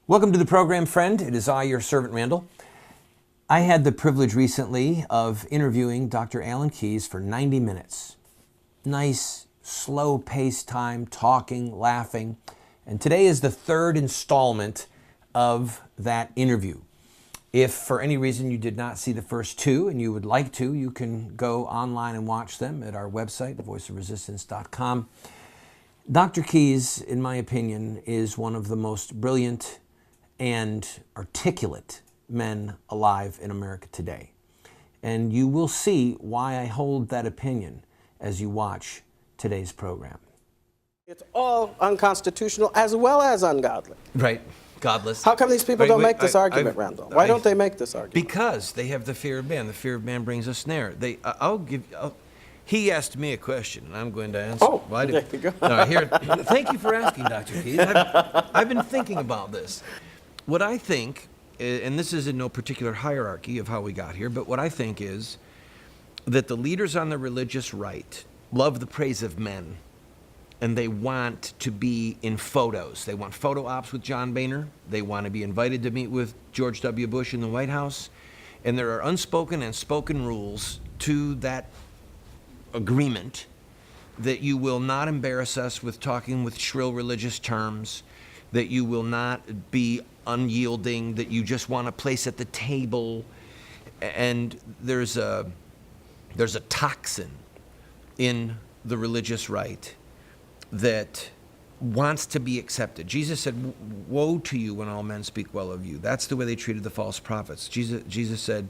Welcome to the program, friend. It is I, your servant, Randall. I had the privilege recently of interviewing Dr. Alan Keyes for 90 minutes. Nice, slow-paced time, talking, laughing. And today is the third installment of that interview. If for any reason you did not see the first two and you would like to, you can go online and watch them at our website, voiceofresistance.com. Dr. Keyes, in my opinion, is one of the most brilliant and articulate men alive in America today. And you will see why I hold that opinion as you watch today's program. It's all unconstitutional as well as ungodly. Right. Godless. How come these people don't make this argument, Randall? Why don't they make this argument? Because they have the fear of man. The fear of man brings a snare. He asked me a question, and I'm going to answer. Oh, there you go. Thank you for asking, Dr. Keyes. I've been thinking about this. What I think, and this is in no particular hierarchy of how we got here, but what I think is that the leaders on the religious right love the praise of men, and they want to be in photos. They want photo ops with John Boehner. They want to be invited to meet with George W. Bush in the White House. And there are unspoken and spoken rules to that agreement that you will not embarrass us with talking with shrill religious terms, that you will not be unyielding, that you just want a place at the table. And there's a toxin in the religious right that wants to be accepted. Jesus said, woe to you when all men speak well of you. That's the way they treated the false prophets. Jesus said,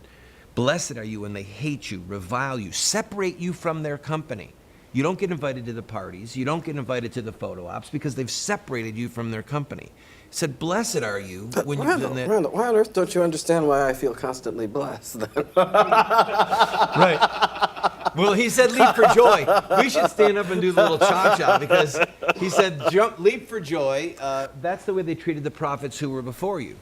blessed are you when they hate you, revile you, separate you from their company. You don't get invited to the parties. You don't get invited to the photo ops because they've separated you from their company. He said, blessed are you when you've done that. Randall, why on earth don't you understand why I feel constantly blessed then? Right. Well, he said leap for joy. We should stand up and do the little cha-cha because he said leap for joy. That's the way they treated the prophets who were before you.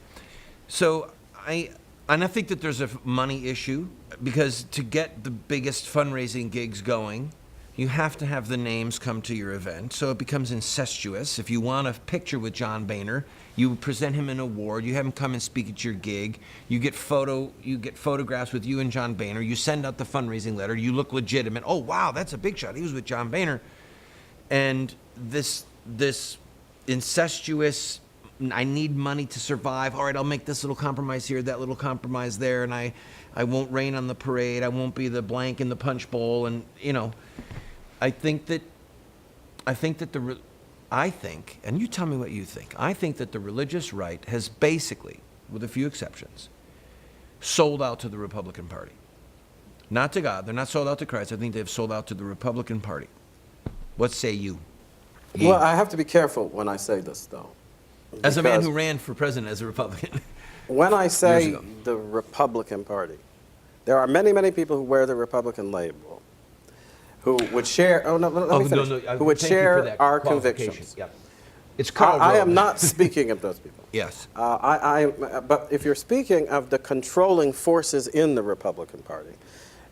So I think that there's a money issue because to get the biggest fundraising gigs going, you have to have the names come to your event, so it becomes incestuous. If you want a picture with John Boehner, you present him an award, you have him come and speak at your gig, you get photographs with you and John Boehner, you send out the fundraising letter, you look legitimate. Oh, wow, that's a big shot. He was with John Boehner. And this incestuous, I need money to survive. All right, I'll make this little compromise here, that little compromise there, and I won't rain on the parade. I won't be the blank in the punch bowl, and I think, and you tell me what you think, I think that the religious right has basically, with a few exceptions, sold out to the Republican Party. Not to God. They're not sold out to Christ. I think they've sold out to the Republican Party. What say you? Well, I have to be careful when I say this, though. As a man who ran for president as a Republican. When I say the Republican Party, there are many, many people who wear the Republican label, who would share, who would share our convictions. Yep. It's Carl I am not speaking of those people. Yes. But if you're speaking of the controlling forces in the Republican Party,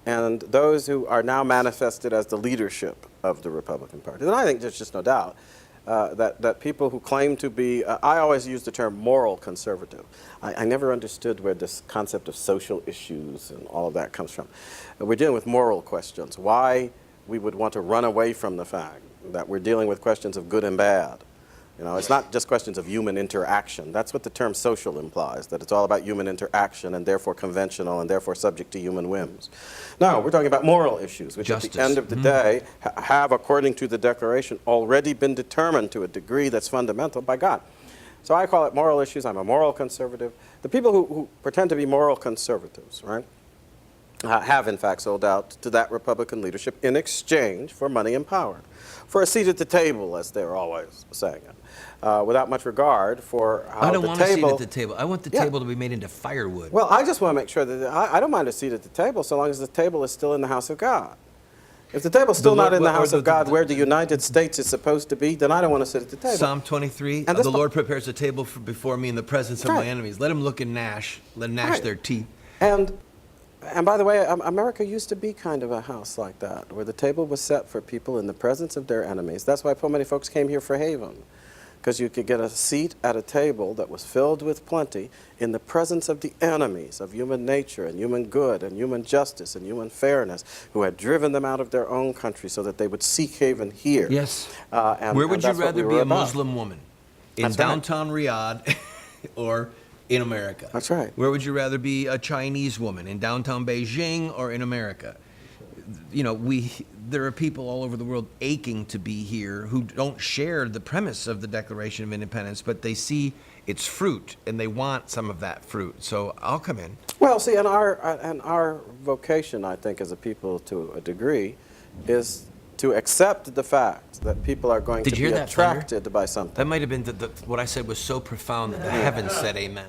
and those who are now manifested as the leadership of the Republican Party, then I think there's just no doubt that people who claim to be, I always use the term moral conservative. I never understood where this concept of social issues and all of that comes from. We're dealing with moral questions. Why we would want to run away from the fact that we're dealing with questions of good and bad. It's not just questions of human interaction. That's what the term social implies, that it's all about human interaction and therefore conventional and therefore subject to human whims. No, we're talking about moral issues, which Justice. At the end of the day have, according to the Declaration, already been determined to a degree that's fundamental by God. So I call it moral issues. I'm a moral conservative. The people who pretend to be moral conservatives, right, have in fact sold out to that Republican leadership in exchange for money and power, for a seat at the table, as they're always saying it, without much regard for how the table... I don't want a seat at the table. I want the table to be made into firewood. Well, I just want to make sure that I don't mind a seat at the table so long as the table is still in the house of God. If the table's still not in the house of God where the United States is supposed to be, then I don't want to sit at the table. Psalm 23, the Lord prepares a table before me in the presence of my enemies. Let them look and gnash, let them gnash their teeth. And by the way, America used to be kind of a house like that, where the table was set for people in the presence of their enemies. That's why so many folks came here for haven. because you could get a seat at a table that was filled with plenty in the presence of the enemies of human nature and human good and human justice and human fairness, who had driven them out of their own country so that they would seek haven here. Yes. And Where would you that's what we rather were be a about. Muslim woman? In That's right. downtown Riyadh or in America? That's right. Where would you rather be a Chinese woman? In downtown Beijing or in America? You know, there are people all over the world aching to be here who don't share the premise of the Declaration of Independence, but they see its fruit and they want some of that fruit. So I'll come in. Well, see, and our vocation, I think, as a people to a degree, is to accept the fact that people are going Did to you be hear that thunder? attracted by something. That might have been what I said was so profound that the heavens said amen.